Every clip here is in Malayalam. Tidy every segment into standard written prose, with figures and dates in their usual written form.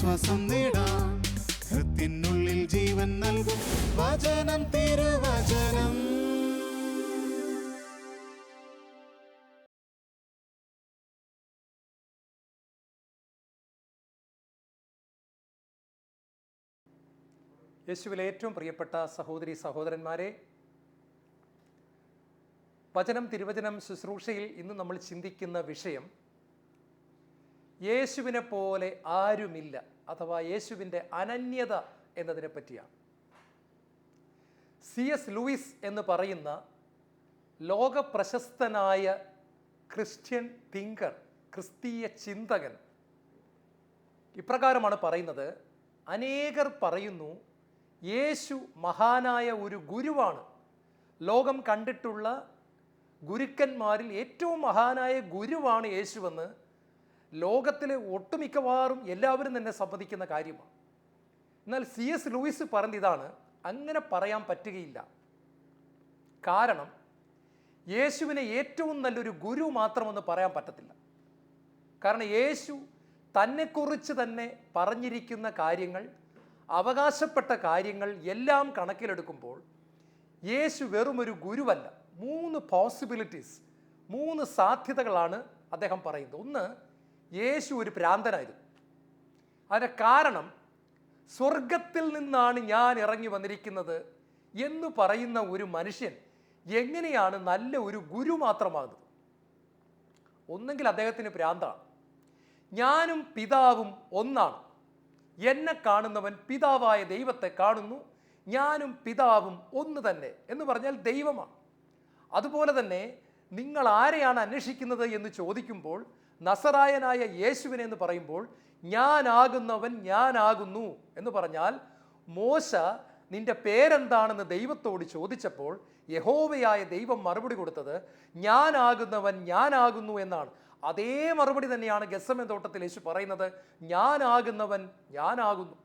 ആശ്വാസം നേടാം. ഹൃത്തിനുള്ളിൽ ജീവൻ നൽകും വചനം, തിരുവചനം. യേശുവിലെ ഏറ്റവും പ്രിയപ്പെട്ട സഹോദരി സഹോദരന്മാരെ, വചനം തിരുവചനം ശുശ്രൂഷയിൽ ഇന്ന് നമ്മൾ ചിന്തിക്കുന്ന വിഷയം യേശുവിനെ പോലെ ആരുമില്ല, അഥവാ യേശുവിൻ്റെ അനന്യത എന്നതിനെ പറ്റിയാണ്. C.S. ലൂയിസ് എന്ന് പറയുന്ന ലോക പ്രശസ്തനായ ക്രിസ്ത്യൻ തിങ്കർ, ക്രിസ്തീയ ചിന്തകൻ ഇപ്രകാരമാണ് പറയുന്നത്. അനേകർ പറയുന്നു യേശു മഹാനായ ഒരു ഗുരുവാണ്, ലോകം കണ്ടിട്ടുള്ള ഗുരുക്കന്മാരിൽ ഏറ്റവും മഹാനായ ഗുരുവാണ് യേശുവെന്ന് ലോകത്തിലെ ഒട്ടുമിക്കവാറും എല്ലാവരും തന്നെ സമ്മതിക്കുന്ന കാര്യമാണ്. എന്നാൽ C.S. ലൂയിസ് പറഞ്ഞ ഇതാണ്, അങ്ങനെ പറയാൻ പറ്റുകയില്ല. കാരണം യേശുവിനെ ഏറ്റവും നല്ലൊരു ഗുരു മാത്രമെന്ന് പറയാൻ പറ്റത്തില്ല. കാരണം യേശു തന്നെക്കുറിച്ച് തന്നെ പറഞ്ഞിരിക്കുന്ന കാര്യങ്ങൾ, അവകാശപ്പെട്ട കാര്യങ്ങൾ എല്ലാം കണക്കിലെടുക്കുമ്പോൾ യേശു വെറുമൊരു ഗുരുവല്ല. 3 പോസിബിലിറ്റീസ്, 3 സാധ്യതകളാണ് അദ്ദേഹം പറയുന്നത്. ഒന്ന്, യേശു ഒരു ഭ്രാന്തനായിരുന്നു. അതിൻ്റെ കാരണം സ്വർഗത്തിൽ നിന്നാണ് ഞാൻ ഇറങ്ങി വന്നിരിക്കുന്നത് എന്ന് പറയുന്ന ഒരു മനുഷ്യൻ എങ്ങനെയാണ് നല്ല ഒരു ഗുരു മാത്രമാകുന്നത്? ഒന്നെങ്കിൽ അദ്ദേഹത്തിന് ഭ്രാന്താണ്. ഞാനും പിതാവും ഒന്നാണ്, എന്നെ കാണുന്നവൻ പിതാവായ ദൈവത്തെ കാണുന്നു, ഞാനും പിതാവും ഒന്ന് തന്നെ എന്ന് പറഞ്ഞാൽ ദൈവമാണ്. അതുപോലെ തന്നെ നിങ്ങൾ ആരെയാണ് അന്വേഷിക്കുന്നത് എന്ന് ചോദിക്കുമ്പോൾ നസറായനായ യേശുവിനെ എന്ന് പറയുമ്പോൾ ഞാനാകുന്നവൻ ഞാനാകുന്നു എന്ന് പറഞ്ഞാൽ, മോശ നിന്റെ പേരെന്താണെന്ന് ദൈവത്തോട് ചോദിച്ചപ്പോൾ യഹോവയായ ദൈവം മറുപടി കൊടുത്തത് ഞാനാകുന്നവൻ ഞാനാകുന്നു എന്നാണ്. അതേ മറുപടി തന്നെയാണ് ഗെത്സമേൻ തോട്ടത്തിൽ യേശു പറയുന്നത്, ഞാനാകുന്നവൻ ഞാനാകുന്നു.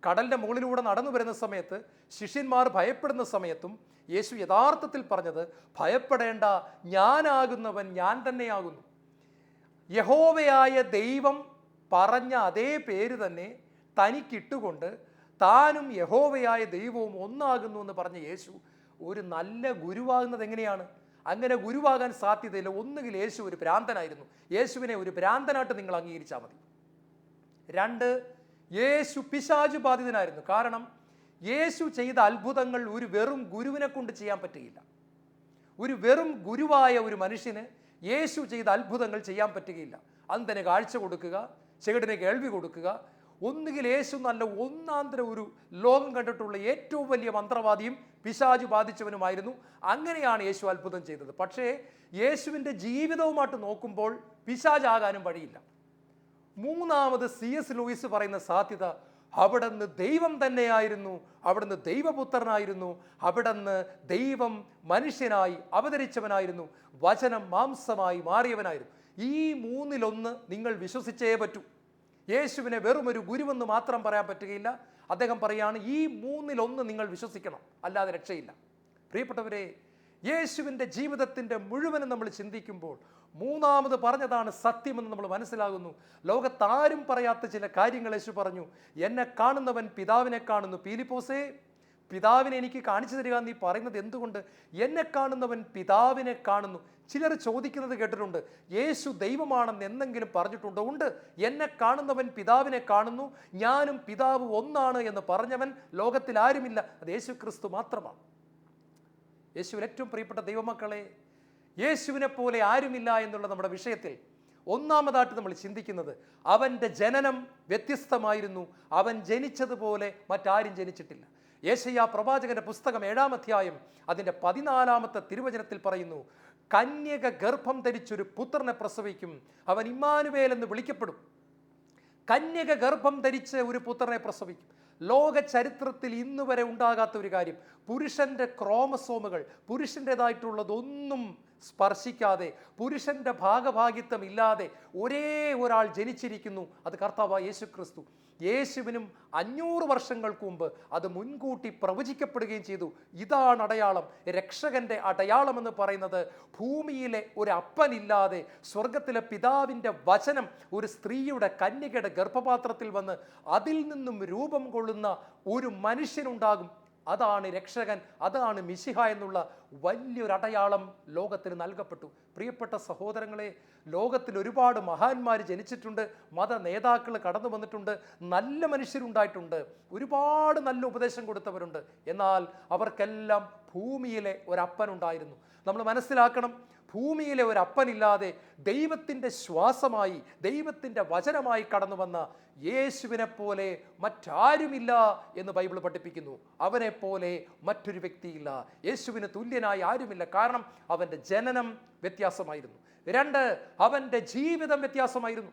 കടലിൻ്റെ മുകളിലൂടെ നടന്നു വരുന്ന സമയത്ത് ശിഷ്യന്മാർ ഭയപ്പെടുന്ന സമയത്തും യേശു യഥാർത്ഥത്തിൽ പറഞ്ഞത് ഭയപ്പെടേണ്ട, ഞാനാകുന്നവൻ ഞാൻ തന്നെയാകുന്നു. യഹോവയായ ദൈവം പറഞ്ഞ അതേ പേര് തന്നെ തനിക്കിട്ടുകൊണ്ട് താനും യഹോവയായ ദൈവവും ഒന്നാകുന്നു എന്ന് പറഞ്ഞ യേശു ഒരു നല്ല ഗുരുവാകുന്നത് എങ്ങനെയാണ്? അങ്ങനെ ഗുരുവാകാൻ സാധ്യതയില്ല. ഒന്നുകിൽ യേശു ഒരു ഭ്രാന്തനായിരുന്നു, യേശുവിനെ ഒരു ഭ്രാന്തനായിട്ട് നിങ്ങൾ അംഗീകരിച്ചാൽ മതി. 2, യേശു പിശാചു ബാധിതനായിരുന്നു. കാരണം യേശു ചെയ്ത അത്ഭുതങ്ങൾ ഒരു വെറും ഗുരുവിനെ കൊണ്ട് ചെയ്യാൻ പറ്റുകയില്ല. ഒരു വെറും ഗുരുവായ ഒരു മനുഷ്യന് യേശു ചെയ്ത അത്ഭുതങ്ങൾ ചെയ്യാൻ പറ്റുകയില്ല. അന്ധന് കാഴ്ച കൊടുക്കുക, ചെകിടിന് കേൾവി കൊടുക്കുക. ഒന്നുകിൽ യേശു നല്ല ഒന്നാന്തര ഒരു ലോകം കണ്ടിട്ടുള്ള ഏറ്റവും വലിയ മന്ത്രവാദിയും പിശാചു ബാധിച്ചവനുമായിരുന്നു. അങ്ങനെയാണ് യേശു അത്ഭുതം ചെയ്തത്. പക്ഷേ യേശുവിൻ്റെ ജീവിതവുമായിട്ട് നോക്കുമ്പോൾ പിശാചാകാനും വഴിയില്ല. 3ാമത് C.S. ലൂയിസ് പറയുന്ന സാധ്യത, അവിടുന്ന് ദൈവം തന്നെയായിരുന്നു, അവിടുന്ന് ദൈവപുത്രനായിരുന്നു, അവിടുന്ന് ദൈവം മനുഷ്യനായി അവതരിച്ചവനായിരുന്നു, വചനം മാംസമായി മാറിയവനായിരുന്നു. ഈ 3-1 നിങ്ങൾ വിശ്വസിച്ചേ പറ്റൂ. യേശുവിനെ വെറും ഒരു ഗുരുവെന്ന് മാത്രം പറയാൻ പറ്റുകയില്ല. അദ്ദേഹം പറയാണ്, ഈ 3-1 നിങ്ങൾ വിശ്വസിക്കണം, അല്ലാതെ രക്ഷയില്ല. പ്രിയപ്പെട്ടവരെ, യേശുവിൻ്റെ ജീവിതത്തിൻ്റെ മുഴുവനും നമ്മൾ ചിന്തിക്കുമ്പോൾ 3ാമത് പറഞ്ഞതാണ് സത്യമെന്ന് നമ്മൾ മനസ്സിലാകുന്നു. ലോകത്താരും പറയാത്ത ചില കാര്യങ്ങൾ യേശു പറഞ്ഞു. എന്നെ കാണുന്നവൻ പിതാവിനെ കാണുന്നു. പീലിപ്പോസേ, പിതാവിനെ എനിക്ക് കാണിച്ചു തരിക നീ പറയുന്നത് എന്തുകൊണ്ട്? എന്നെ കാണുന്നവൻ പിതാവിനെ കാണുന്നു. ചിലർ ചോദിക്കുന്നത് കേട്ടിട്ടുണ്ട്, യേശു ദൈവമാണെന്ന് എന്തെങ്കിലും പറഞ്ഞിട്ടുണ്ടോ? ഉണ്ട്. എന്നെ കാണുന്നവൻ പിതാവിനെ കാണുന്നു, ഞാനും പിതാവ് ഒന്നാണ് എന്ന് പറഞ്ഞവൻ ലോകത്തിൽ ആരുമില്ല, അത് യേശു ക്രിസ്തു മാത്രമാണ്. യേശുവിൽ ഏറ്റവും പ്രിയപ്പെട്ട ദൈവമക്കളെ, യേശുവിനെ പോലെ ആരുമില്ല എന്നുള്ള നമ്മുടെ വിഷയത്തിൽ 1ാമതായിട്ട് നമ്മൾ ചിന്തിക്കുന്നത്, അവൻ്റെ ജനനം വ്യത്യസ്തമായിരുന്നു. അവൻ ജനിച്ചതുപോലെ മറ്റാരും ജനിച്ചിട്ടില്ല. യേശയ്യാ പ്രവാചകന്റെ പുസ്തകം 7-ാം അധ്യായം അതിൻ്റെ 14-ാമത്തെ തിരുവചനത്തിൽ പറയുന്നു, കന്യക ഗർഭം ധരിച്ചൊരു പുത്രനെ പ്രസവിക്കും, അവൻ ഇമ്മാനുവേൽ എന്ന് വിളിക്കപ്പെടും. കന്യക ഗർഭം ധരിച്ച് ഒരു പുത്രനെ പ്രസവിക്കും. ലോക ചരിത്രത്തിൽ ഇന്നുവരെ ഉണ്ടാകാത്ത ഒരു കാര്യം. പുരുഷന്റെ ക്രോമസോമുകൾ, പുരുഷൻ്റെതായിട്ടുള്ളതൊന്നും സ്പർശിക്കാതെ, പുരുഷന്റെ ഭാഗഭാഗിത്വം ഇല്ലാതെ ഒരേ ഒരാൾ ജനിച്ചിരിക്കുന്നു. അത് കർത്താവായ യേശു ക്രിസ്തു. യേശുവിനും 500 വർഷങ്ങൾക്ക് മുമ്പ് അത് മുൻകൂട്ടി പ്രവചിക്കപ്പെടുകയും ചെയ്തു. ഇതാണ് അടയാളം. രക്ഷകന്റെ അടയാളം എന്ന് പറയുന്നത് ഭൂമിയിലെ ഒരു അപ്പനില്ലാതെ സ്വർഗത്തിലെ പിതാവിൻ്റെ വചനം ഒരു സ്ത്രീയുടെ കന്യകയുടെ ഗർഭപാത്രത്തിൽ വന്ന് അതിൽ നിന്നും രൂപം കൊള്ളുന്ന ഒരു മനുഷ്യനുണ്ടാകും. അതാണ് രക്ഷകൻ, അതാണ് മിശിഹ എന്നുള്ള വലിയൊരു അടയാളം ലോകത്തിന് നൽകപ്പെട്ടു. പ്രിയപ്പെട്ട സഹോദരങ്ങളെ, ലോകത്തിൽ ഒരുപാട് മഹാന്മാർ ജനിച്ചിട്ടുണ്ട്, മത നേതാക്കൾ കടന്നു വന്നിട്ടുണ്ട്, നല്ല മനുഷ്യരുണ്ടായിട്ടുണ്ട്, ഒരുപാട് നല്ല ഉപദേശം കൊടുത്തവരുണ്ട്. എന്നാൽ അവർക്കെല്ലാം ഭൂമിയിലെ ഒരപ്പനുണ്ടായിരുന്നു. നമ്മൾ മനസ്സിലാക്കണം, ഭൂമിയിലെ ഒരപ്പനില്ലാതെ ദൈവത്തിൻ്റെ ശ്വാസമായി, ദൈവത്തിൻ്റെ വചനമായി കടന്നു വന്ന യേശുവിനെ പോലെ മറ്റാരുമില്ല എന്ന് ബൈബിൾ പഠിപ്പിക്കുന്നു. അവനെ പോലെ മറ്റൊരു വ്യക്തിയില്ല, യേശുവിന് തുല്യനായി ആരുമില്ല. കാരണം അവൻ്റെ ജനനം വ്യത്യാസമായിരുന്നു. 2, അവൻ്റെ ജീവിതം വ്യത്യാസമായിരുന്നു.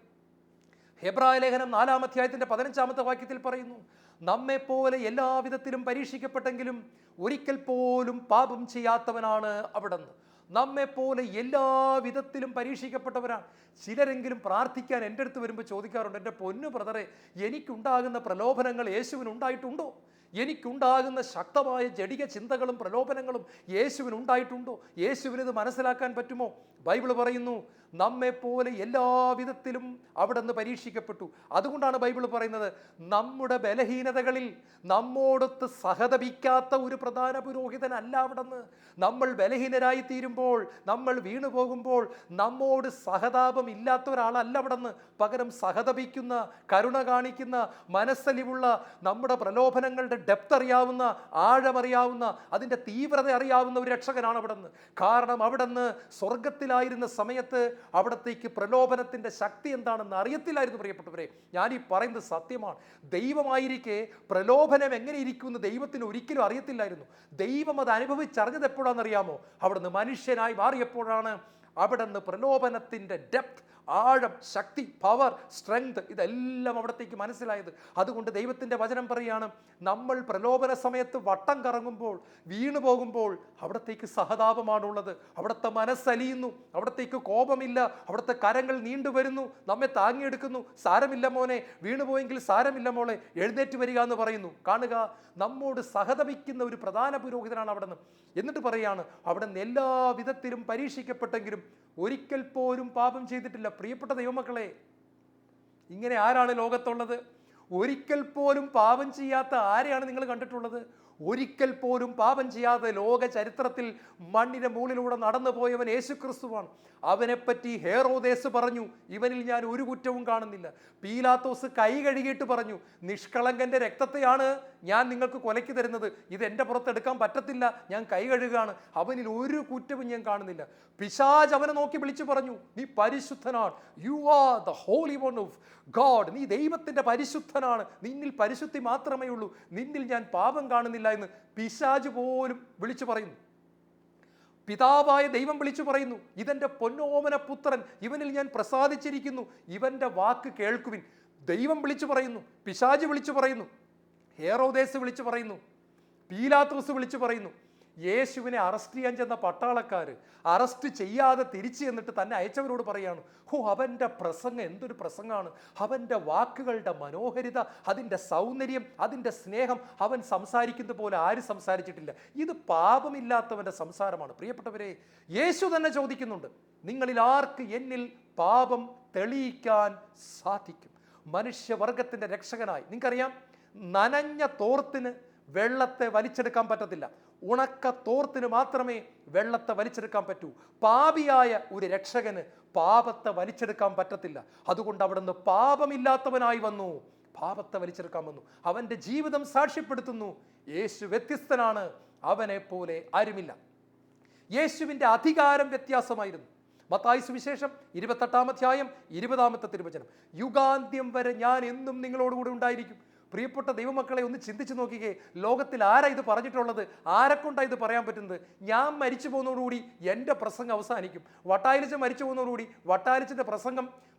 ഹെബ്രായ ലേഖനം 4-ാം അധ്യായത്തിൻ്റെ 15-ാമത്തെ വാക്യത്തിൽ പറയുന്നു, നമ്മെപ്പോലെ എല്ലാവിധത്തിലും പരീക്ഷിക്കപ്പെട്ടെങ്കിലും ഒരിക്കൽ പോലും പാപം ചെയ്യാത്തവനാണ് അവിടുന്ന്. നമ്മെപ്പോലെ എല്ലാ വിധത്തിലും പരീക്ഷിക്കപ്പെട്ടവരാണ്. ചിലരെങ്കിലും പ്രാർത്ഥിക്കാൻ എൻ്റെ അടുത്ത് വരുമ്പോൾ ചോദിക്കാറുണ്ട്, എൻ്റെ പൊന്നു ബ്രദറെ, എനിക്കുണ്ടാകുന്ന പ്രലോഭനങ്ങൾ യേശുവിനുണ്ടായിട്ടുണ്ടോ? എനിക്കുണ്ടാകുന്ന ശക്തമായ ജഡിക ചിന്തകളും പ്രലോഭനങ്ങളും യേശുവിനുണ്ടായിട്ടുണ്ടോ? യേശുവിനിത് മനസ്സിലാക്കാൻ പറ്റുമോ? ബൈബിൾ പറയുന്നു, നമ്മെപ്പോലെ എല്ലാവിധത്തിലും അവിടെ നിന്ന് പരീക്ഷിക്കപ്പെട്ടു. അതുകൊണ്ടാണ് ബൈബിൾ പറയുന്നത്, നമ്മുടെ ബലഹീനതകളിൽ നമ്മോടൊത്ത് സഹതപിക്കാത്ത ഒരു പ്രധാന പുരോഹിതനല്ല അവിടെ നിന്ന്. നമ്മൾ ബലഹീനരായി തീരുമ്പോൾ, നമ്മൾ വീണു പോകുമ്പോൾ നമ്മോട് സഹതാപം ഇല്ലാത്ത ഒരാളല്ല അവിടെ നിന്ന്. പകരം സഹതപിക്കുന്ന, കരുണ കാണിക്കുന്ന, മനസ്സലിവുള്ള, നമ്മുടെ പ്രലോഭനങ്ങളുടെ ഡെപ്ത് അറിയാവുന്ന, ആഴമറിയാവുന്ന, അതിൻ്റെ തീവ്രത അറിയാവുന്ന ഒരു രക്ഷകനാണ് അവിടെ നിന്ന്. കാരണം അവിടെ നിന്ന് സ്വർഗത്തിലായിരുന്ന സമയത്ത് അവിടത്തേക്ക് പ്രലോഭനത്തിൻ്റെ ശക്തി എന്താണെന്ന് അറിയത്തില്ലായിരുന്നു. പ്രിയപ്പെട്ടവരെ, ഞാൻ ഈ പറയുന്നത് സത്യമാണ്. ദൈവമായിരിക്കെ പ്രലോഭനം എങ്ങനെ ഇരിക്കുമെന്ന് ദൈവത്തിന് ഒരിക്കലും അറിയത്തില്ലായിരുന്നു. ദൈവം അത് അനുഭവിച്ചറിഞ്ഞത് എപ്പോഴാണെന്നറിയാമോ? അവിടുന്ന് മനുഷ്യനായി മാറിയപ്പോഴാണ് അവിടുന്ന് പ്രലോഭനത്തിൻ്റെ ഡെപ്ത്, ആഴം, ശക്തി, പവർ, സ്ട്രെങ്ത് ഇതെല്ലാം അവിടത്തേക്ക് മനസ്സിലായത്. അതുകൊണ്ട് ദൈവത്തിൻ്റെ വചനം പറയുകയാണ്, നമ്മൾ പ്രലോഭന സമയത്ത് വട്ടം കറങ്ങുമ്പോൾ, വീണു പോകുമ്പോൾ അവിടത്തേക്ക് സഹതാപമാണുള്ളത്. അവിടുത്തെ മനസ്സലിയുന്നു, അവിടത്തേക്ക് കോപമില്ല, അവിടുത്തെ കരങ്ങൾ നീണ്ടുവരുന്നു, നമ്മെ താങ്ങിയെടുക്കുന്നു. സാരമില്ല മോനെ, വീണുപോയെങ്കിൽ സാരമില്ല മോളെ, എഴുന്നേറ്റ് വരിക എന്ന് പറയുന്നു. കാണുക, നമ്മോട് സഹതപിക്കുന്ന ഒരു പ്രധാന പുരോഹിതനാണ് അവിടെ നിന്ന്. എന്നിട്ട് പറയാണ്, അവിടെ നിന്ന് എല്ലാ വിധത്തിലും പരീക്ഷിക്കപ്പെട്ടെങ്കിലും ഒരിക്കൽ പോലും പാപം ചെയ്തിട്ടില്ല. പ്രിയപ്പെട്ട ദൈവമക്കളെ, ഇങ്ങനെ ആരാണ് ലോകത്തുള്ളത്? ഒരിക്കൽ പോലും പാപം ചെയ്യാത്ത ആരെയാണ് നിങ്ങൾ കണ്ടിട്ടുള്ളത്? ഒരിക്കൽ പോലും പാപം ചെയ്യാതെ ലോക ചരിത്രത്തിൽ മണ്ണിന്റെ മുകളിലൂടെ നടന്നു പോയവൻ യേശു ക്രിസ്തുവാണ്. അവനെപ്പറ്റി ഹേറോദേസ് പറഞ്ഞു, ഇവനിൽ ഞാൻ ഒരു കുറ്റവും കാണുന്നില്ല. പീലാത്തോസ് കൈ കഴുകിയിട്ട് പറഞ്ഞു, നിഷ്കളങ്കന്റെ രക്തത്തെയാണ് ഞാൻ നിങ്ങൾക്ക് കൊലയ്ക്ക് തരുന്നത്, ഇത് എൻ്റെ പുറത്തെടുക്കാൻ പറ്റത്തില്ല, ഞാൻ കൈ കഴുകുകയാണ്, അവനിൽ ഒരു കുറ്റവും ഞാൻ കാണുന്നില്ല. പിശാച് അവനെ നോക്കി വിളിച്ചു പറഞ്ഞു, നീ പരിശുദ്ധനാണ്, you are the holy one of God, നീ ദൈവത്തിൻ്റെ പരിശുദ്ധനാണ്, നിന്നിൽ പരിശുദ്ധി മാത്രമേ ഉള്ളൂ, നിന്നിൽ ഞാൻ പാപം കാണുന്നില്ല എന്ന് പിശാച് പോലും വിളിച്ചു പറയുന്നു. പിതാവായ ദൈവം വിളിച്ചു പറയുന്നു, ഇതെൻ്റെ പൊന്നോമന പുത്രൻ, ഇവനിൽ ഞാൻ പ്രസാദിച്ചിരിക്കുന്നു, ഇവൻ്റെ വാക്ക് കേൾക്കുവിൻ. ദൈവം വിളിച്ചു പറയുന്നു, പിശാച് വിളിച്ചു പറയുന്നു, ഹേറോദേസ് വിളിച്ചു പറയുന്നു, പീലാത്തോസ് വിളിച്ചു പറയുന്നു. യേശുവിനെ അറസ്റ്റ് ചെയ്യാൻ ചെന്ന പട്ടാളക്കാർ അറസ്റ്റ് ചെയ്യാതെ തിരിച്ചു ചെന്നിട്ട് തന്നെ അയച്ചവരോട് പറയാണ്, അവൻ്റെ പ്രസംഗം എന്തൊരു പ്രസംഗമാണ്, അവൻ്റെ വാക്കുകളുടെ മനോഹരിത, അതിൻ്റെ സൗന്ദര്യം, അതിൻ്റെ സ്നേഹം, അവൻ സംസാരിക്കുന്ന പോലെ ആരും സംസാരിച്ചിട്ടില്ല, ഇത് പാപമില്ലാത്തവൻ്റെ സംസാരമാണ്. പ്രിയപ്പെട്ടവരെ, യേശു തന്നെ ചോദിക്കുന്നുണ്ട്, നിങ്ങളിൽ ആർക്ക് എന്നിൽ പാപം തെളിയിക്കാൻ സാധിക്കും? മനുഷ്യവർഗത്തിൻ്റെ രക്ഷകനായി. നിങ്ങൾക്കറിയാം, നനഞ്ഞ തോർത്തിന് വെള്ളത്തെ വലിച്ചെടുക്കാൻ പറ്റത്തില്ല, ഉണക്ക തോർത്തിന് മാത്രമേ വെള്ളത്തെ വലിച്ചെടുക്കാൻ പറ്റൂ. പാപിയായ ഒരു രക്ഷകന് പാപത്തെ വലിച്ചെടുക്കാൻ പറ്റത്തില്ല. അതുകൊണ്ട് അവിടുന്ന് പാപമില്ലാത്തവനായി വന്നു, പാപത്തെ വലിച്ചെടുക്കാൻ വന്നു. അവൻ്റെ ജീവിതം സാക്ഷ്യപ്പെടുത്തുന്നു, യേശു വ്യത്യസ്തനാണ്, അവനെ പോലെ ആരുമില്ല. യേശുവിൻ്റെ അധികാരം വ്യത്യാസമായിരുന്നു. മത്തായി സുവിശേഷം 28-ാം അധ്യായം 20-ാമത്തെ തിരുവചനം, യുഗാന്ത്യം വരെ ഞാൻ എന്നും നിങ്ങളോടുകൂടി ഉണ്ടായിരിക്കും, പ്രിയപ്പെട്ട ദൈവമക്കളെ, ഒന്ന് ചിന്തിച്ചു നോക്കിക്കേ. ലോകത്തിൽ ആരാ ഇത് പറഞ്ഞിട്ടുള്ളത്? ആരെക്കൊണ്ടാണ് ഇത് പറയാൻ പറ്റുന്നത്? ഞാൻ മരിച്ചു പോകുന്നതോടുകൂടി എൻ്റെ പ്രസംഗം അവസാനിക്കും. വട്ടായിലിച്ച മരിച്ചു പോകുന്നതോടുകൂടി വട്ടായിലിച്ചിൻ്റെ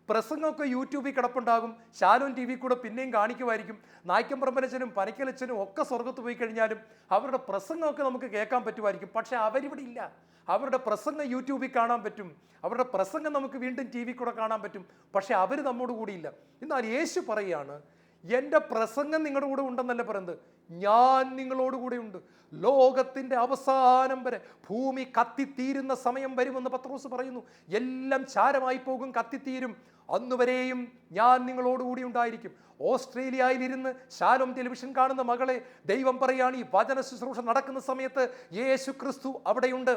പ്രസംഗമൊക്കെ യൂട്യൂബിൽ കിടപ്പുണ്ടാകും. ശാലോൻ TV കൂടെ പിന്നെയും കാണിക്കുമായിരിക്കും. നായ്ക്കമ്പറമ്പലച്ചനും പനക്കലച്ചനും ഒക്കെ സ്വർഗത്ത് പോയി കഴിഞ്ഞാലും അവരുടെ പ്രസംഗമൊക്കെ നമുക്ക് കേൾക്കാൻ പറ്റുമായിരിക്കും. പക്ഷെ അവരിവിടെ ഇല്ല. അവരുടെ പ്രസംഗം യൂട്യൂബിൽ കാണാൻ പറ്റും, അവരുടെ പ്രസംഗം നമുക്ക് വീണ്ടും TV കൂടെ കാണാൻ പറ്റും. പക്ഷെ അവർ നമ്മോട് കൂടിയില്ല. എന്നാൽ യേശു പറയുകയാണ്, എൻ്റെ പ്രസംഗം നിങ്ങളുടെ കൂടെ ഉണ്ടെന്നല്ല പറയുന്നത്, ഞാൻ നിങ്ങളോട് കൂടെ ഉണ്ട്. ലോകത്തിൻ്റെ അവസാനം വരെ, ഭൂമി കത്തിത്തീരുന്ന സമയം വരുമെന്ന് പത്രോസ് പറയുന്നു. എല്ലാം ചാരമായി പോകും, കത്തിത്തീരും. അന്നുവരെയും ഞാൻ നിങ്ങളോടുകൂടി ഉണ്ടായിരിക്കും. ഓസ്ട്രേലിയയിലിരുന്ന് ശാലോം ടെലിവിഷൻ കാണുന്ന മകളെ, ദൈവം പറയാണ്, ഈ വചന ശുശ്രൂഷ നടക്കുന്ന സമയത്ത് യേശു ക്രിസ്തു അവിടെയുണ്ട്.